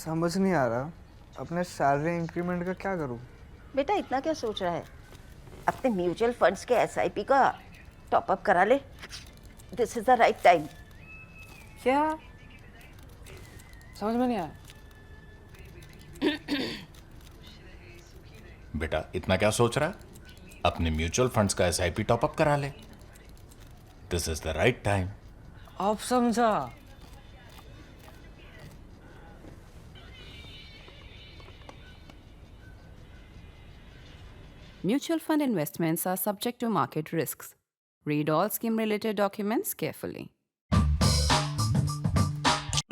समझ नहीं आ रहा अपने सैलरी इंक्रीमेंट का क्या करूं। बेटा इतना क्या सोच रहा है? अपने म्यूचुअल फंड्स के एसआईपी का टॉप अप करा ले। This is the right time. क्या समझ में नहीं आया? बेटा इतना क्या सोच रहा है? अपने म्यूचुअल फंड्स का एसआईपी टॉपअप करा ले। This is the right time. अब समझा। Mutual fund investments are subject to market risks. Read all scheme related documents carefully.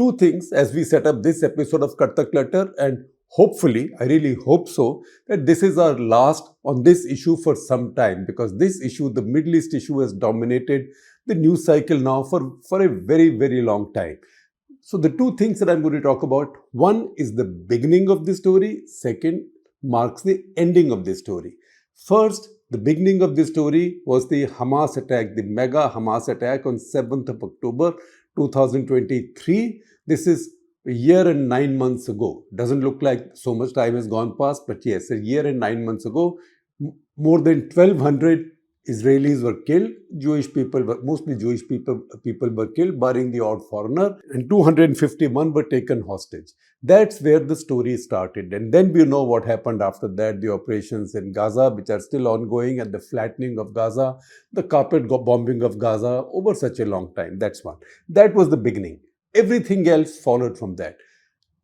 Two things as we set up this episode of Cut the Clutter, and hopefully, I really hope so, that this is our last on this issue for some time, because this issue, the Middle East issue, has dominated the news cycle now for a very, very long time. So the two things that I'm going to talk about, one is the beginning of the story, second marks the ending of the story. First, the beginning of the story was the Hamas attack, the mega Hamas attack on 7th of October 2023. This is a year and 9 months ago. Doesn't look like so much time has gone past, but yes, a year and 9 months ago, more than 1,200 Israelis were killed. Mostly Jewish people were killed, barring the odd foreigner, and 251 were taken hostage. That's where the story started. And then we know what happened after that, the operations in Gaza, which are still ongoing, and the flattening of Gaza, the carpet bombing of Gaza over such a long time. That's one. That was the beginning. Everything else followed from that.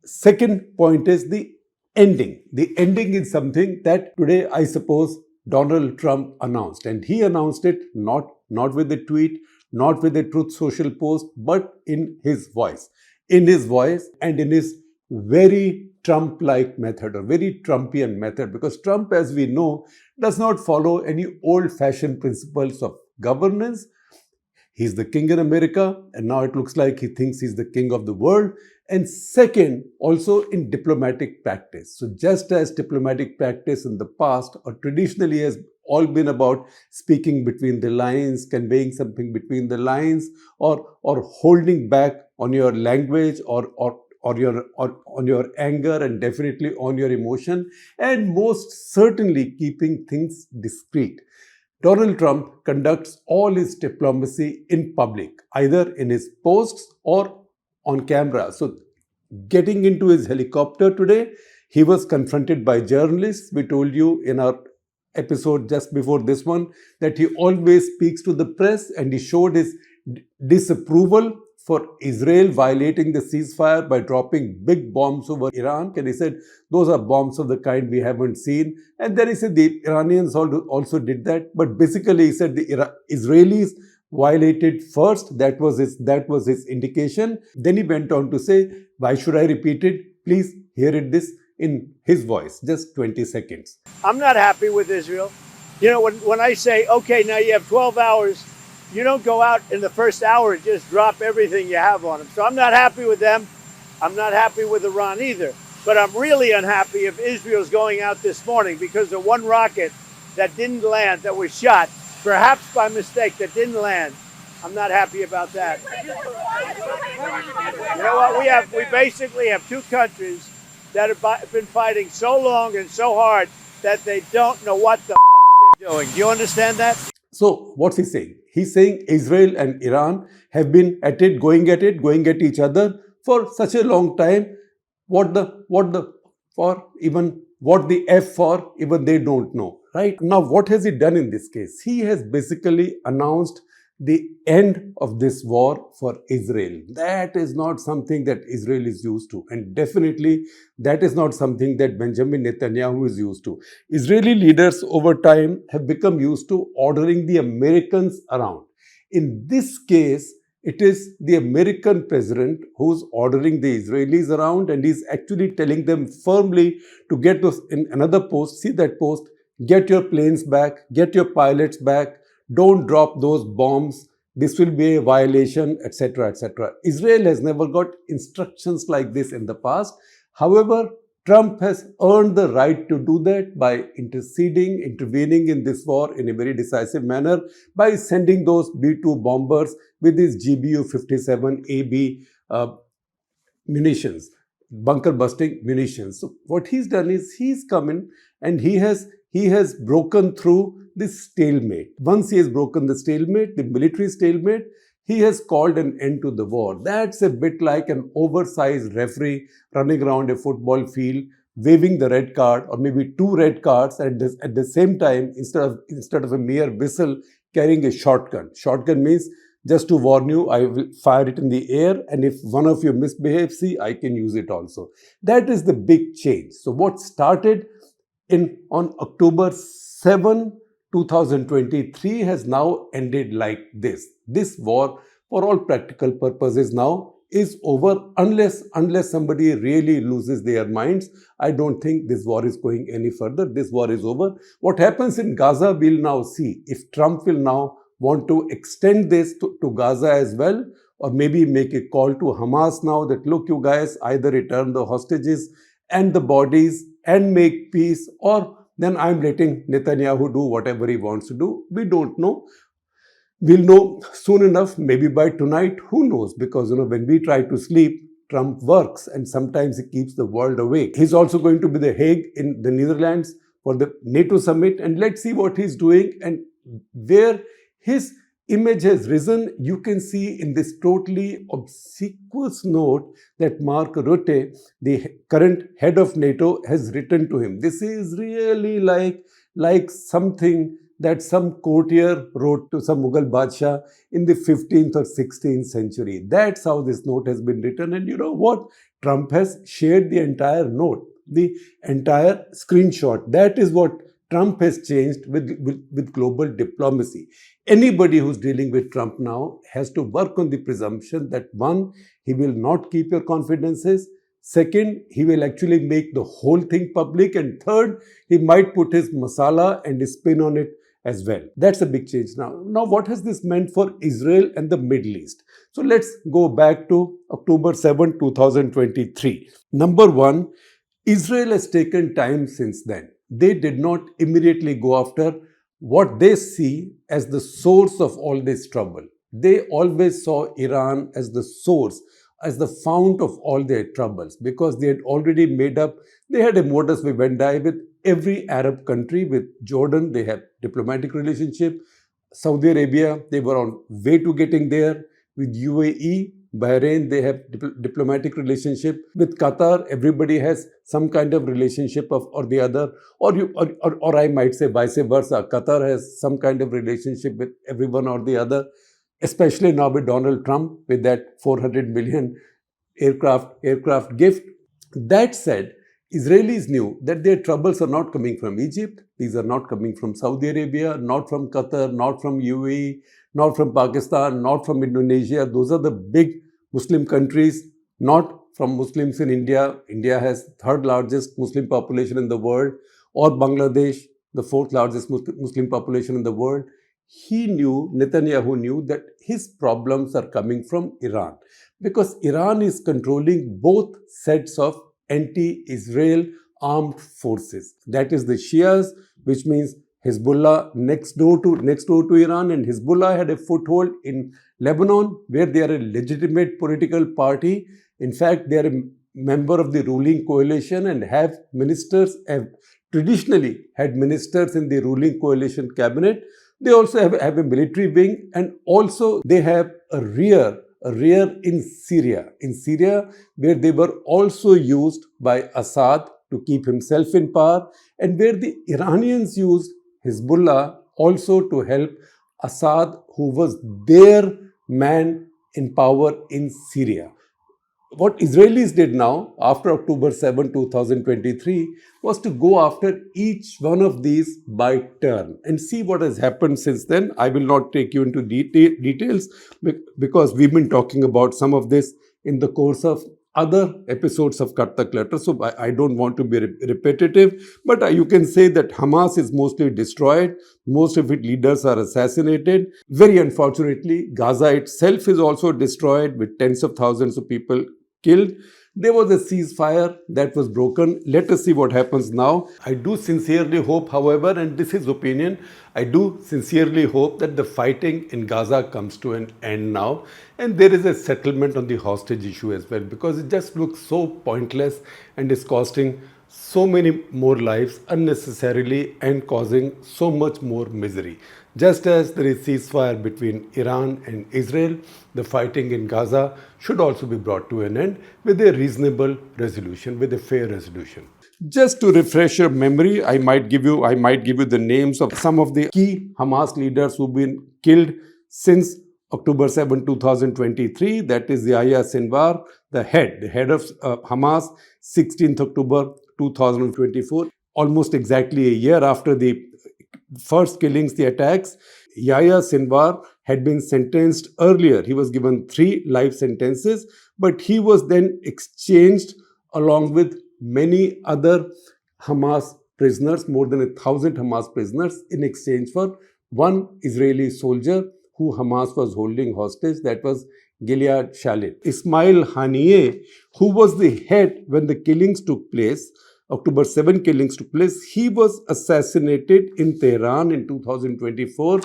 Second point is the ending. The ending is something that today, I suppose, Donald Trump announced. And he announced it not with a tweet, not with a Truth Social post, but in his voice. In his voice and in his very Trump-like method, or very Trumpian method, because Trump, as we know, does not follow any old-fashioned principles of governance. He's the king in America, and now it looks like he thinks he's the king of the world. And second, also in diplomatic practice. So just as diplomatic practice in the past or traditionally has all been about speaking between the lines, conveying something between the lines, or holding back on your language or on your anger, and definitely on your emotion, and most certainly keeping things discreet. Donald Trump conducts all his diplomacy in public, either in his posts or on camera. So, getting into his helicopter today, he was confronted by journalists. We told you in our episode just before this one that he always speaks to the press, and he showed his disapproval for Israel violating the ceasefire by dropping big bombs over Iran. And he said, those are bombs of the kind we haven't seen. And then he said the Iranians also did that. But basically, he said the Israelis violated first. That was his indication. Then he went on to say, why should I repeat it? Please hear this in his voice, just 20 seconds. I'm not happy with Israel. You know, when I say, okay, now you have 12 hours, you don't go out in the first hour and just drop everything you have on them. So I'm not happy with them. I'm not happy with Iran either. But I'm really unhappy if Israel's going out this morning because of one rocket that didn't land, that was shot, perhaps by mistake, that didn't land. I'm not happy about that. You know what? We basically have two countries that have been fighting so long and so hard that they don't know what the they're doing. Do you understand that? So what's he saying? He's saying Israel and Iran have been going at each other for such a long time. What the F for, even they don't know, right? Now, what has he done in this case? He has basically announced the end of this war for Israel. That is not something that Israel is used to. And definitely, that is not something that Benjamin Netanyahu is used to. Israeli leaders over time have become used to ordering the Americans around. In this case, it is the American president who's ordering the Israelis around, and he's actually telling them firmly to get those in another post. See that post? Get your planes back, get your pilots back, don't drop those bombs. This will be a violation, etc., etc. Israel has never got instructions like this in the past. However, Trump has earned the right to do that by intervening in this war in a very decisive manner by sending those B-2 bombers with his GBU-57AB munitions. bunker busting munitions. So what he's done is he's come in and he has broken through this stalemate. Once he has broken the stalemate, the military stalemate, he has called an end to the war. That's a bit like an oversized referee running around a football field, waving the red card or maybe two red cards, and at the same time, instead of a mere whistle, carrying a shotgun. Shotgun means, just to warn you, I will fire it in the air, and if one of you misbehaves, see, I can use it also. That is the big change. So what started on October 7, 2023 has now ended like this. This war, for all practical purposes now, is over unless somebody really loses their minds. I don't think this war is going any further. This war is over. What happens in Gaza, we'll now see. If Trump will now want to extend this to Gaza as well, or maybe make a call to Hamas now that, look, you guys, either return the hostages and the bodies and make peace, or then I'm letting Netanyahu do whatever he wants to do. We don't know. We'll know soon enough, maybe by tonight, who knows? Because, when we try to sleep, Trump works and sometimes he keeps the world awake. He's also going to be The Hague in the Netherlands for the NATO summit, and let's see what he's doing and where his image has risen. You can see in this totally obsequious note that Mark Rutte, the current head of NATO, has written to him. This is really like something that some courtier wrote to some Mughal Badshah in the 15th or 16th century. That's how this note has been written. And you know what? Trump has shared the entire note, the entire screenshot. That is what Trump has changed with global diplomacy. Anybody who's dealing with Trump now has to work on the presumption that, one, he will not keep your confidences. Second, he will actually make the whole thing public. And third, he might put his masala and his spin on it as well. That's a big change now. Now, what has this meant for Israel and the Middle East? So let's go back to October 7, 2023. Number one, Israel has taken time since then. They did not immediately go after what they see as the source of all this trouble. They always saw Iran as the source, as the fount of all their troubles, because they had already they had a modus vivendi with every Arab country. With Jordan, they have diplomatic relationship. Saudi Arabia, they were on way to getting there. With UAE, Bahrain, they have diplomatic relationship. With Qatar, everybody has some kind of relationship or the other. Or I might say vice versa. Qatar has some kind of relationship with everyone or the other, especially now with Donald Trump, with that 400 million aircraft gift. That said, Israelis knew that their troubles are not coming from Egypt. These are not coming from Saudi Arabia, not from Qatar, not from UAE, not from Pakistan, not from Indonesia. Those are the big Muslim countries, not from Muslims in India. India has third largest Muslim population in the world, or Bangladesh, the fourth largest Muslim population in the world. Netanyahu knew that his problems are coming from Iran, because Iran is controlling both sets of anti-Israel armed forces. That is the Shias, which means Hezbollah next door to Iran, and Hezbollah had a foothold in Lebanon, where they are a legitimate political party. In fact, they are a member of the ruling coalition and have traditionally had ministers in the ruling coalition cabinet. They also have a military wing, and also they have a rear in Syria. In Syria, where they were also used by Assad to keep himself in power, and where the Iranians used Hezbollah also to help Assad, who was their man in power in Syria. What Israelis did now, after October 7, 2023, was to go after each one of these by turn and see what has happened since then. I will not take you into details because we've been talking about some of this in the course of other episodes of Cut the Clutter, so I don't want to be repetitive, but you can say that Hamas is mostly destroyed. Most of its leaders are assassinated. Very unfortunately, Gaza itself is also destroyed with tens of thousands of people killed. There was a ceasefire that was broken. Let us see what happens now. I do sincerely hope, however, and this is opinion, I do sincerely hope that the fighting in Gaza comes to an end now and there is a settlement on the hostage issue as well, because it just looks so pointless and is costing so many more lives unnecessarily and causing so much more misery. Just as there is ceasefire between Iran and Israel, the fighting in Gaza should also be brought to an end with a reasonable resolution, with a fair resolution. Just to refresh your memory, I might give you the names of some of the key Hamas leaders who've been killed since October 7, 2023. That is Yahya Sinwar, the head of Hamas, 16th October 2024, almost exactly a year after the first killings, the attacks. Yahya Sinwar had been sentenced earlier. He was given 3 life sentences, but he was then exchanged along with many other Hamas prisoners, more than 1,000 Hamas prisoners, in exchange for one Israeli soldier who Hamas was holding hostage. That was Gilead Shalit. Ismail Haniyeh, who was the head when the killings took place, October 7 killings took place, he was assassinated in Tehran in 2024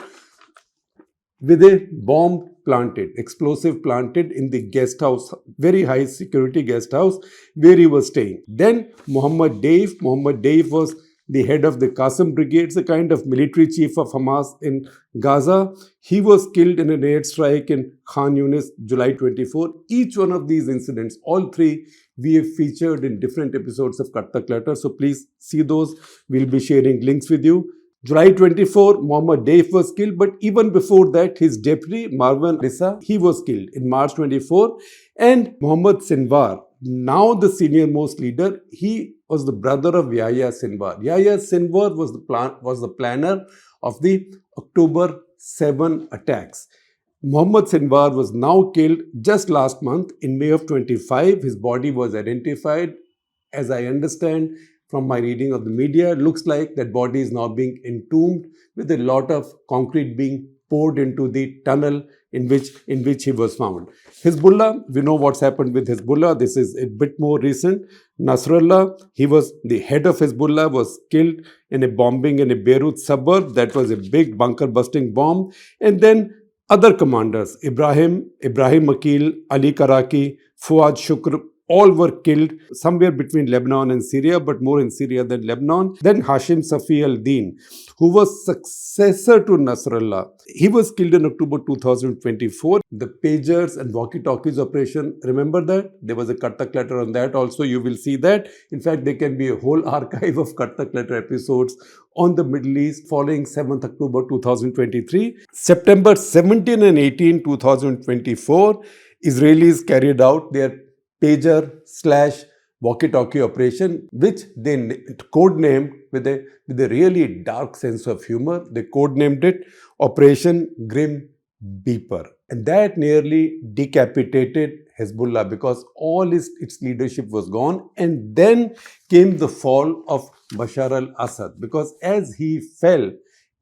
with a bomb planted, explosive planted in the guest house, very high security guest house where he was staying. Then Mohammed Deif was the head of the Qassam Brigades, a kind of military chief of Hamas in Gaza. He was killed in an airstrike in Khan Yunis, July 24. Each one of these incidents, all 3, we have featured in different episodes of Cut the Clutter. So please see those. We'll be sharing links with you. July 24, Mohammed Deif was killed, but even before that, his deputy, Marwan Rissa, he was killed in March 24. And Mohammed Sinwar, now the senior most leader, he was the brother of Yahya Sinwar. Yahya Sinwar was the planner of the October 7 attacks. Mohammed Sinwar was now killed just last month in May of 25. His body was identified. As I understand from my reading of the media, it looks like that body is now being entombed with a lot of concrete being poured into the tunnel in which he was found. Hezbollah, we know what's happened with Hezbollah. This is a bit more recent. Nasrallah, he was the head of Hezbollah, was killed in a bombing in a Beirut suburb. That was a big bunker busting bomb. And then other commanders, Ibrahim Akil, Ali Karaki, Fuad Shukr, all were killed somewhere between Lebanon and Syria, but more in Syria than Lebanon. Then Hashim Safi al-Din, who was successor to Nasrallah. He was killed in October 2024. The pagers and walkie-talkies operation, remember that? There was a Cut the Clutter on that also. You will see that. In fact, there can be a whole archive of Cut the Clutter episodes on the Middle East following 7th October 2023. September 17 and 18, 2024, Israelis carried out their pager / walkie-talkie operation, which they codenamed with a really dark sense of humor. They codenamed it Operation Grim Beeper. And that nearly decapitated Hezbollah because all its leadership was gone. And then came the fall of Bashar al-Assad, because as he fell,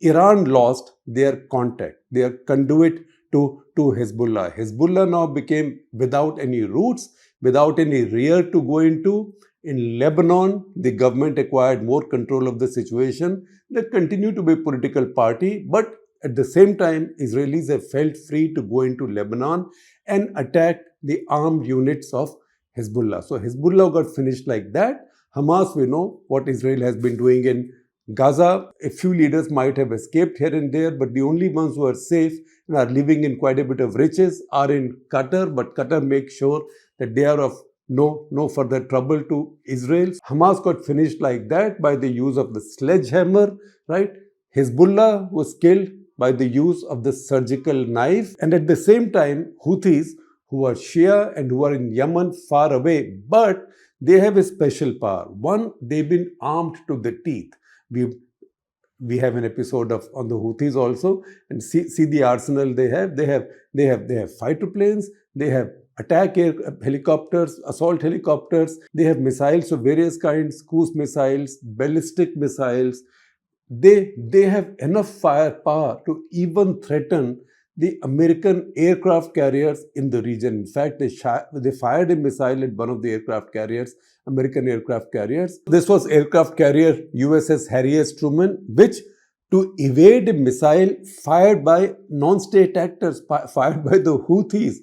Iran lost their contact, their conduit to Hezbollah. Hezbollah now became without any roots, without any rear to go into. In Lebanon, the government acquired more control of the situation. They continue to be a political party, but at the same time, Israelis have felt free to go into Lebanon and attack the armed units of Hezbollah. So Hezbollah got finished like that. Hamas, we know what Israel has been doing in Gaza. A few leaders might have escaped here and there, but the only ones who are safe and are living in quite a bit of riches are in Qatar, but Qatar makes sure that they are of no further trouble to Israel. Hamas got finished like that by the use of the sledgehammer, right? Hezbollah was killed by the use of the surgical knife. And at the same time, Houthis, who are Shia and who are in Yemen far away, but they have a special power. One, they've been armed to the teeth. We have an episode on the Houthis also, and see the arsenal they have. They have fighter planes, they have attack helicopters, assault helicopters, they have missiles of various kinds, cruise missiles, ballistic missiles. They have enough firepower to even threaten the American aircraft carriers in the region. In fact, they fired a missile at one of the aircraft carriers, American aircraft carriers. This was aircraft carrier USS Harry S. Truman, which to evade a missile fired by non-state actors, fired by the Houthis,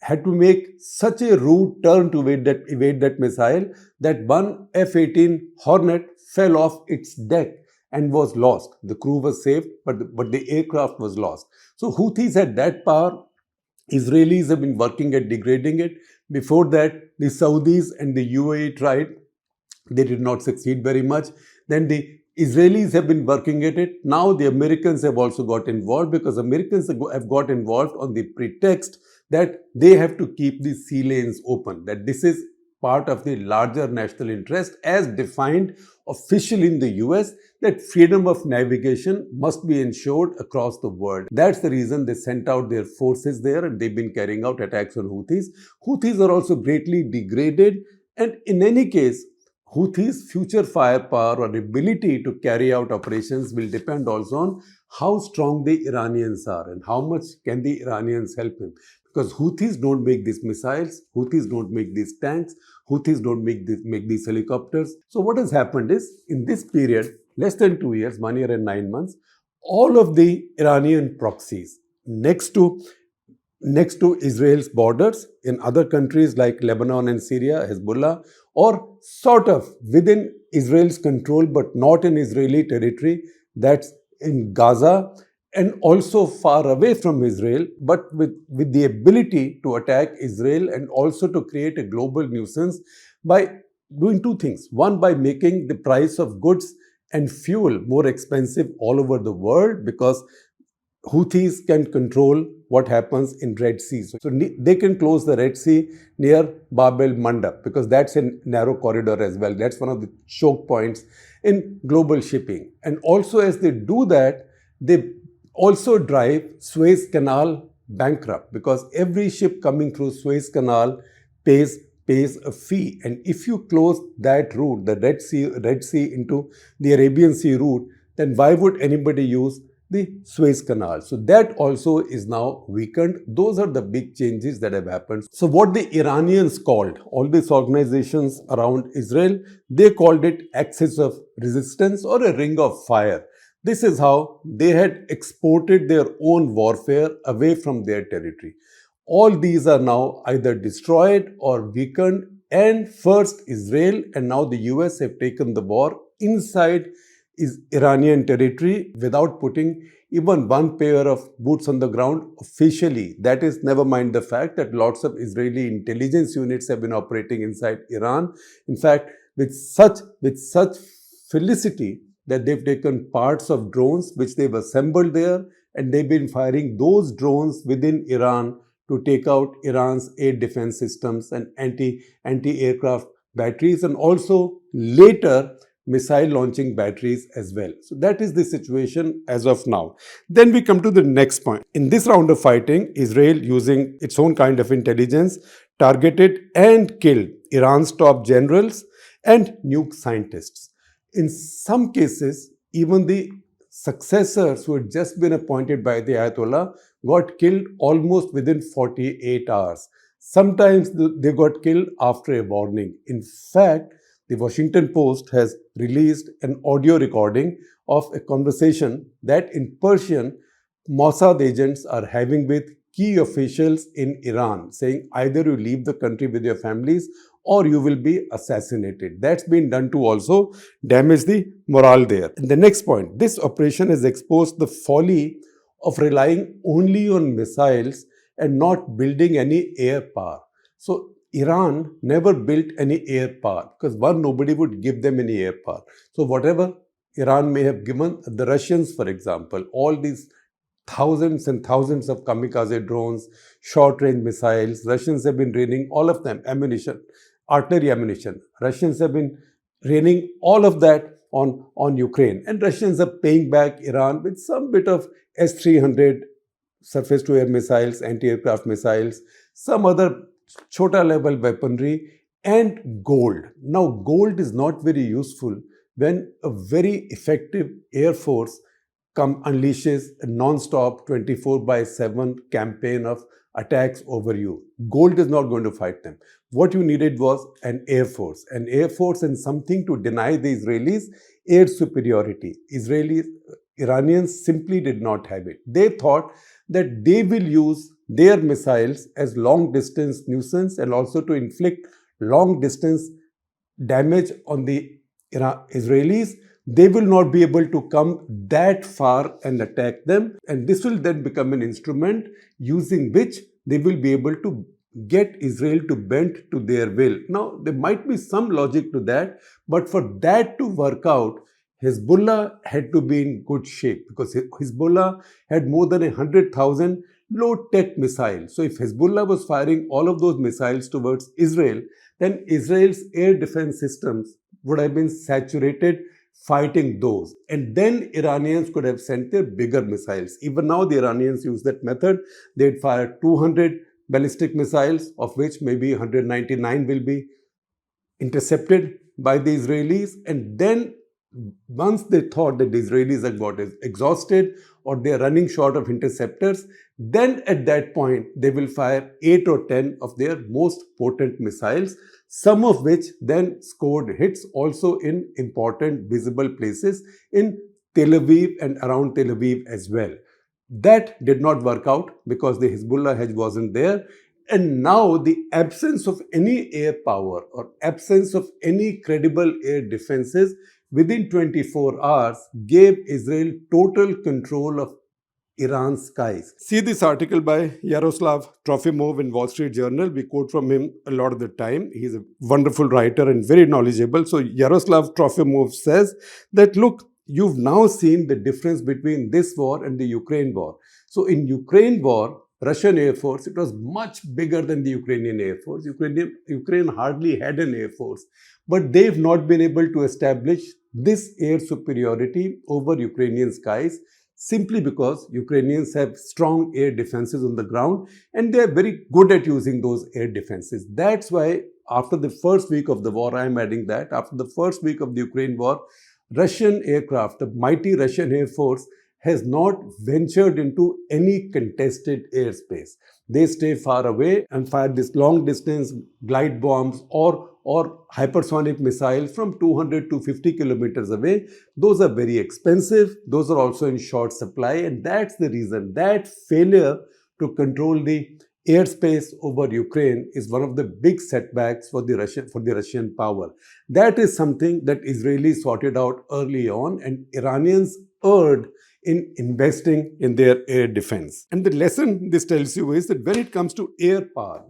had to make such a rude turn to evade that missile that one F-18 Hornet fell off its deck and was lost. The crew was saved, but the aircraft was lost. So Houthis had that power. Israelis have been working at degrading it. Before that, the Saudis and the UAE tried. They did not succeed very much. Then the Israelis have been working at it. Now the Americans have also got involved, because Americans have got involved on the pretext that they have to keep the sea lanes open, that this is part of the larger national interest as defined officially in the US, that freedom of navigation must be ensured across the world. That's the reason they sent out their forces there, and they've been carrying out attacks on Houthis. Houthis are also greatly degraded, and in any case, Houthis' future firepower or ability to carry out operations will depend also on how strong the Iranians are and how much can the Iranians help him. Because Houthis don't make these missiles, Houthis don't make these tanks, Houthis don't make these helicopters. So what has happened is, in this period, less than 2 years, 1 year and 9 months, all of the Iranian proxies next to Israel's borders in other countries like Lebanon and Syria, Hezbollah, or sort of within Israel's control but not in Israeli territory, that's in Gaza, and also far away from Israel, but with the ability to attack Israel and also to create a global nuisance by doing two things. One, by making the price of goods and fuel more expensive all over the world, because Houthis can control what happens in Red Sea. So they can close the Red Sea near Bab el-Mandab, because that's a narrow corridor as well. That's one of the choke points in global shipping. And also, as they do that, they also drive Suez Canal bankrupt, because every ship coming through Suez Canal pays a fee. And if you close that route, the Red Sea into the Arabian Sea route, then why would anybody use the Suez Canal? So that also is now weakened. Those are the big changes that have happened. So what the Iranians called, all these organizations around Israel, they called it axis of resistance or a ring of fire. This is how they had exported their own warfare away from their territory. All these are now either destroyed or weakened, and first Israel and now the US have taken the war inside Iranian territory without putting even one pair of boots on the ground officially. That is, never mind the fact that lots of Israeli intelligence units have been operating inside Iran. In fact, with such felicity that they've taken parts of drones which they've assembled there, and they've been firing those drones within Iran to take out Iran's air defense systems and anti-aircraft batteries, and also later missile launching batteries as well. So that is the situation as of now. Then we come to the next point. In this round of fighting, Israel, using its own kind of intelligence, targeted and killed Iran's top generals and nuke scientists. In some cases, even the successors who had just been appointed by the Ayatollah got killed almost within 48 hours. Sometimes they got killed after a warning. In fact, the Washington Post has released an audio recording of a conversation that in Persian, Mossad agents are having with key officials in Iran, saying either you leave the country with your families or you will be assassinated. That's been done to also damage the morale there. And the next point, this operation has exposed the folly of relying only on missiles and not building any air power. So Iran never built any air power because nobody would give them any air power. So whatever Iran may have given, the Russians, for example, all these thousands and thousands of kamikaze drones, short-range missiles, Russians have been raining all of them, ammunition, artillery ammunition. Russians have been raining all of that on Ukraine, and Russians are paying back Iran with some bit of S-300 surface-to-air missiles, anti-aircraft missiles, some other chota level weaponry, and gold. Now, gold is not very useful when a very effective air force unleashes a non-stop 24/7 campaign of attacks over you. Gold is not going to fight them. What you needed was an air force and something to deny the Israelis air superiority. Iranians simply did not have it. They thought that they will use their missiles as long distance nuisance and also to inflict long distance damage on the Israelis. They will not be able to come that far and attack them, and this will then become an instrument using which they will be able to get Israel to bend to their will. Now, there might be some logic to that, but for that to work out, Hezbollah had to be in good shape because Hezbollah had more than 100,000 low-tech missiles. So if Hezbollah was firing all of those missiles towards Israel, then Israel's air defense systems would have been saturated fighting those. And then Iranians could have sent their bigger missiles. Even now, the Iranians use that method. They'd fire 200 ballistic missiles, of which maybe 199 will be intercepted by the Israelis. And then once they thought that the Israelis had got exhausted or they're running short of interceptors, then at that point, they will fire 8 or 10 of their most potent missiles, some of which then scored hits also in important visible places in Tel Aviv and around Tel Aviv as well. That did not work out because the Hezbollah hedge wasn't there. And now the absence of any air power or absence of any credible air defenses within 24 hours gave Israel total control of Iran's skies. See this article by Yaroslav Trofimov in Wall Street Journal. We quote from him a lot of the time. He's a wonderful writer and very knowledgeable. So Yaroslav Trofimov says that, look, you've now seen the difference between this war and the Ukraine war. So in Ukraine war, Russian Air Force, it was much bigger than the Ukrainian Air Force. Ukraine hardly had an Air Force. But they've not been able to establish this air superiority over Ukrainian skies simply because Ukrainians have strong air defenses on the ground and they are very good at using those air defenses. That's why after the first week of the war, I am adding that, after the first week of the Ukraine war, Russian aircraft, the mighty Russian Air Force, has not ventured into any contested airspace. They stay far away and fire this long distance glide bombs or hypersonic missiles from 200 to 50 kilometers away. Those are very expensive. Those are also in short supply. And that's the reason that failure to control the airspace over Ukraine is one of the big setbacks for the Russian power. That is something that Israelis sorted out early on, and Iranians erred in investing in their air defense. And the lesson this tells you is that when it comes to air power,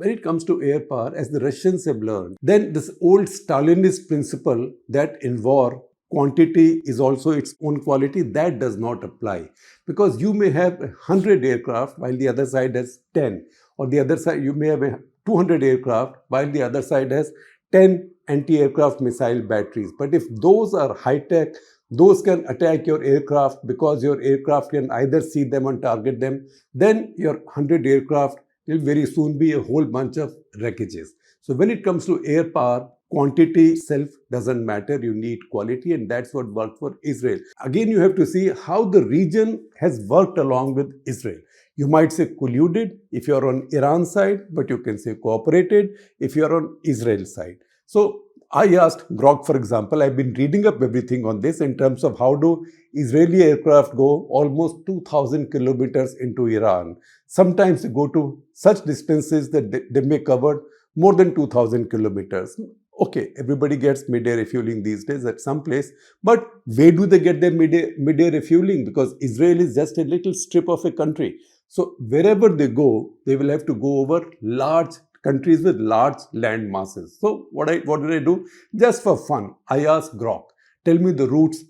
as the Russians have learned, then this old Stalinist principle that in war, quantity is also its own quality, that does not apply. Because you may have 100 aircraft while the other side has 10. Or the other side, you may have 200 aircraft while the other side has 10 anti-aircraft missile batteries. But if those are high-tech, those can attack your aircraft because your aircraft can either see them and target them, then your 100 aircraft will very soon be a whole bunch of wreckages. So when it comes to air power, quantity itself doesn't matter. You need quality, and that's what worked for Israel. Again, you have to see how the region has worked along with Israel. You might say colluded if you're on Iran's side, but you can say cooperated if you're on Israel's side. So I asked Grok, for example, I've been reading up everything on this in terms of how do Israeli aircraft go almost 2,000 kilometers into Iran. Sometimes they go to such distances that they may cover more than 2,000 kilometers. Okay, everybody gets mid-air refueling these days at some place, but where do they get their mid-air refueling? Because Israel is just a little strip of a country. So wherever they go, they will have to go over large countries with large land masses. So what did I do? Just for fun, I asked Grok, tell me the routes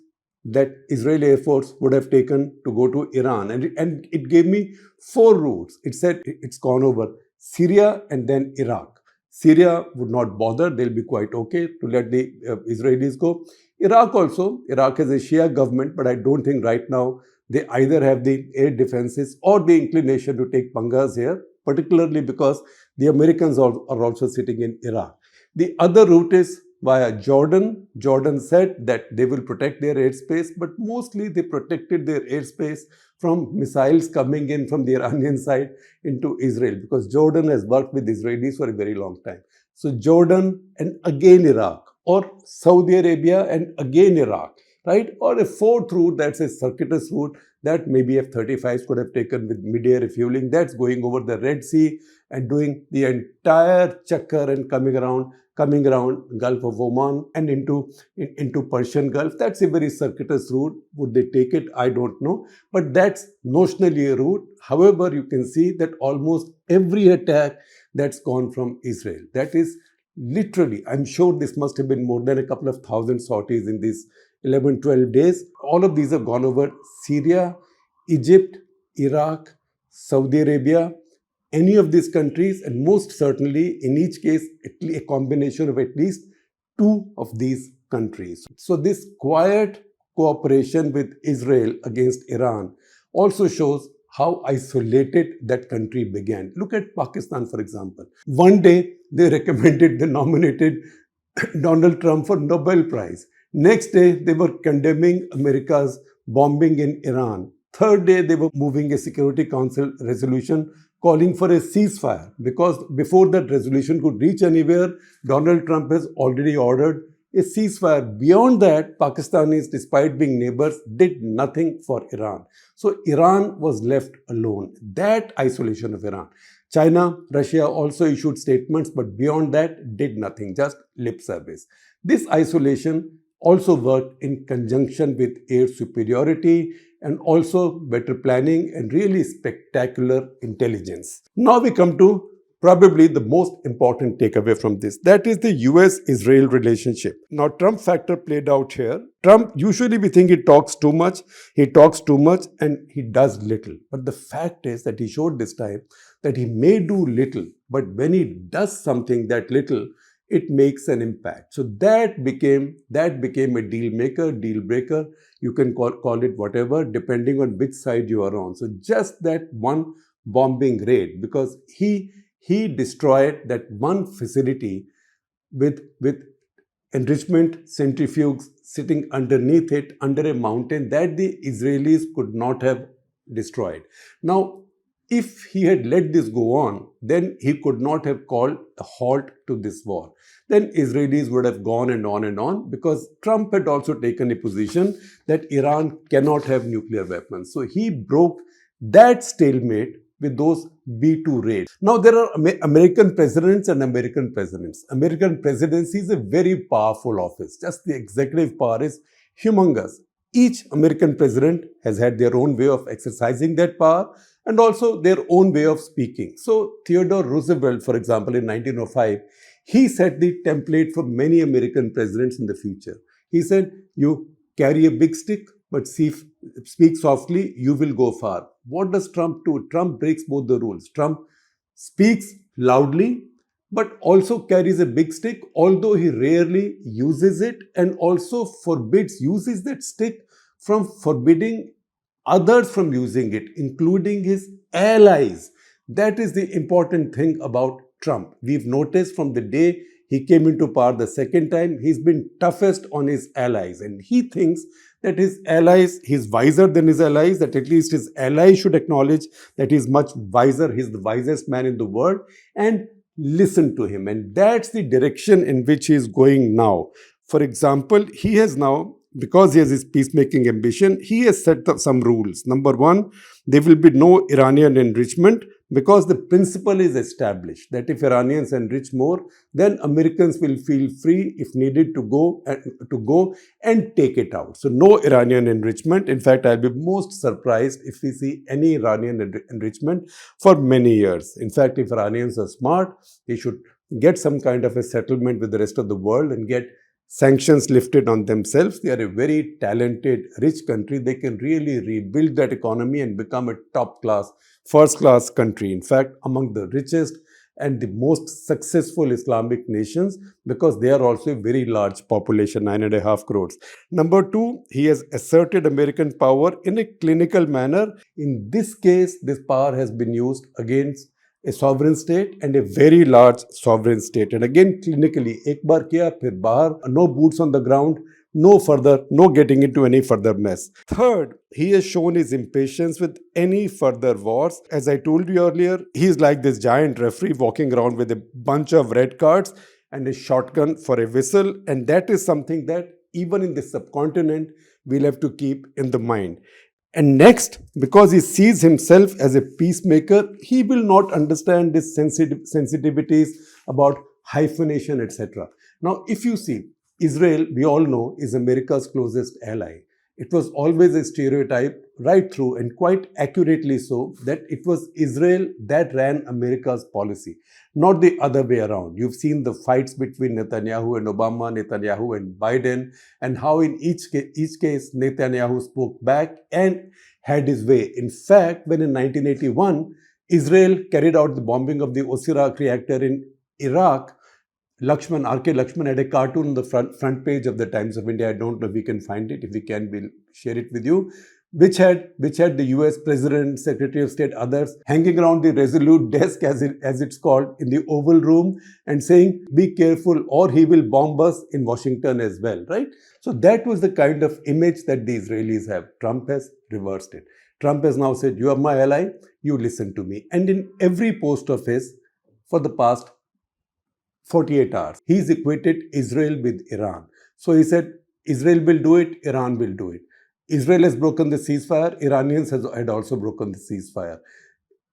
that Israeli Air Force would have taken to go to Iran. And it gave me 4 routes. It said it's gone over Syria and then Iraq. Syria would not bother. They'll be quite okay to let the Israelis go. Iraq also. Iraq has a Shia government, but I don't think right now they either have the air defenses or the inclination to take pangas here, particularly because the Americans are also sitting in Iraq. The other route is via Jordan. Jordan said that they will protect their airspace, but mostly they protected their airspace from missiles coming in from the Iranian side into Israel, because Jordan has worked with Israelis for a very long time. So Jordan and again Iraq, or Saudi Arabia and again Iraq, right? Or a fourth route, that's a circuitous route that maybe F-35s could have taken with mid-air refueling. That's going over the Red Sea and doing the entire chakkar and coming around Gulf of Oman and into Persian Gulf. That's a very circuitous route. Would they take it? I don't know. But that's notionally a route. However, you can see that almost every attack that's gone from Israel. That is literally, I'm sure this must have been more than a couple of thousand sorties in these 11, 12 days. All of these have gone over Syria, Egypt, Iraq, Saudi Arabia, any of these countries, and most certainly in each case a combination of at least two of these countries. So this quiet cooperation with Israel against Iran also shows how isolated that country began. Look at Pakistan, for example. One day they recommended, they nominated Donald Trump for Nobel Prize. Next day they were condemning America's bombing in Iran. Third day they were moving a Security Council resolution calling for a ceasefire, because before that resolution could reach anywhere, Donald Trump has already ordered a ceasefire. Beyond that, Pakistanis, despite being neighbors, did nothing for Iran. So Iran was left alone. That isolation of Iran. China, Russia also issued statements, but beyond that, did nothing, just lip service. This isolation also worked in conjunction with air superiority and also better planning and really spectacular intelligence. Now we come to probably the most important takeaway from this. That is the US-Israel relationship. Now, Trump factor played out here. Trump, usually we think he talks too much and he does little. But the fact is that he showed this time that he may do little, but when he does something that little, it makes an impact. So that became a deal maker, deal breaker. You can call it whatever, depending on which side you are on. So just that one bombing raid, because he destroyed that one facility with enrichment centrifuges sitting underneath it under a mountain that the Israelis could not have destroyed. Now, if he had let this go on, then he could not have called a halt to this war. Then Israelis would have gone and on, because Trump had also taken a position that Iran cannot have nuclear weapons. So he broke that stalemate with those B-2 raids. Now there are American presidents and American presidents. American presidency is a very powerful office. Just the executive power is humongous. Each American president has had their own way of exercising that power and also their own way of speaking. So Theodore Roosevelt, for example, in 1905, he set the template for many American presidents in the future. He said, you carry a big stick, but speak softly, you will go far. What does Trump do? Trump breaks both the rules. Trump speaks loudly, but also carries a big stick, although he rarely uses it, and also uses that stick from forbidding others from using it, including his allies. That is the important thing about Trump. We've noticed from the day he came into power the second time, he's been toughest on his allies, and he thinks that his allies, he's wiser than his allies, that at least his allies should acknowledge that he's much wiser, he's the wisest man in the world, and listen to him. And that's the direction in which he is going now. For example, he has now, because he has his peacemaking ambition, he has set up some rules. Number one, there will be no Iranian enrichment, because the principle is established that if Iranians enrich more, then Americans will feel free, if needed, to go and take it out. So no Iranian enrichment. In fact, I'll be most surprised if we see any Iranian enrichment for many years. In fact, if Iranians are smart, they should get some kind of a settlement with the rest of the world and get sanctions lifted on themselves. They are a very talented, rich country. They can really rebuild that economy and become a top-class, first-class country. In fact, among the richest and the most successful Islamic nations, because they are also a very large population, 9.5 crores. Number two, he has asserted American power in a clinical manner. In this case, this power has been used against a sovereign state and a very large sovereign state. And again, clinically, ek baar kiya, phir bahar, no boots on the ground, no getting into any further mess. Third, he has shown his impatience with any further wars. As I told you earlier, he's like this giant referee walking around with a bunch of red cards and a shotgun for a whistle. And that is something that even in the subcontinent, we'll have to keep in the mind. And next, because he sees himself as a peacemaker, he will not understand these sensitivities about hyphenation, etc. Now, if you see, Israel, we all know, is America's closest ally. It was always a stereotype right through, and quite accurately so, that it was Israel that ran America's policy, not the other way around. You've seen the fights between Netanyahu and Obama, Netanyahu and Biden, and how in each case Netanyahu spoke back and had his way. In fact, when in 1981, Israel carried out the bombing of the Osirak reactor in Iraq, R.K. Lakshman had a cartoon on the front page of the Times of India. I don't know if we can find it. If we can, we'll share it with you. Which had the US President, Secretary of State, others hanging around the Resolute desk, as it's called, in the Oval Room, and saying, "Be careful, or he will bomb us in Washington as well." Right? So that was the kind of image that the Israelis have. Trump has reversed it. Trump has now said, "You are my ally. You listen to me." And in every post of his for the past 48 hours, he's equated Israel with Iran. So he said, Israel will do it, Iran will do it. Israel has broken the ceasefire, Iranians had also broken the ceasefire.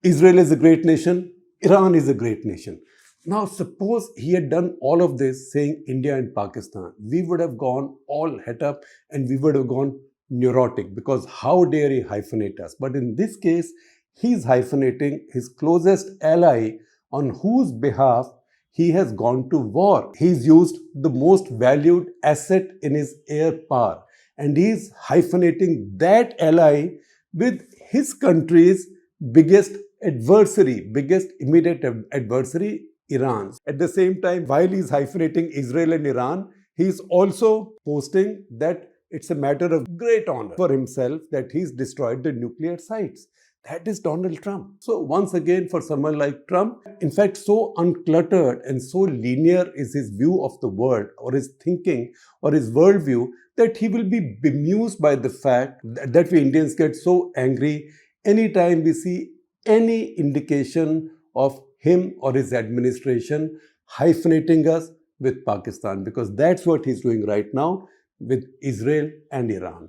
Israel is a great nation, Iran is a great nation. Now, suppose he had done all of this saying India and Pakistan, we would have gone all het up and we would have gone neurotic, because how dare he hyphenate us? But in this case, he's hyphenating his closest ally on whose behalf he has gone to war. He's used the most valued asset in his air power, and he's hyphenating that ally with his country's biggest immediate adversary, Iran. At the same time, while he's hyphenating Israel and Iran, he's also posting that it's a matter of great honor for himself that he's destroyed the nuclear sites. That is Donald Trump. So once again, for someone like Trump, in fact, so uncluttered and so linear is his view of the world, or his thinking, or his worldview, that he will be bemused by the fact that we Indians get so angry anytime we see any indication of him or his administration hyphenating us with Pakistan, because that's what he's doing right now with Israel and Iran.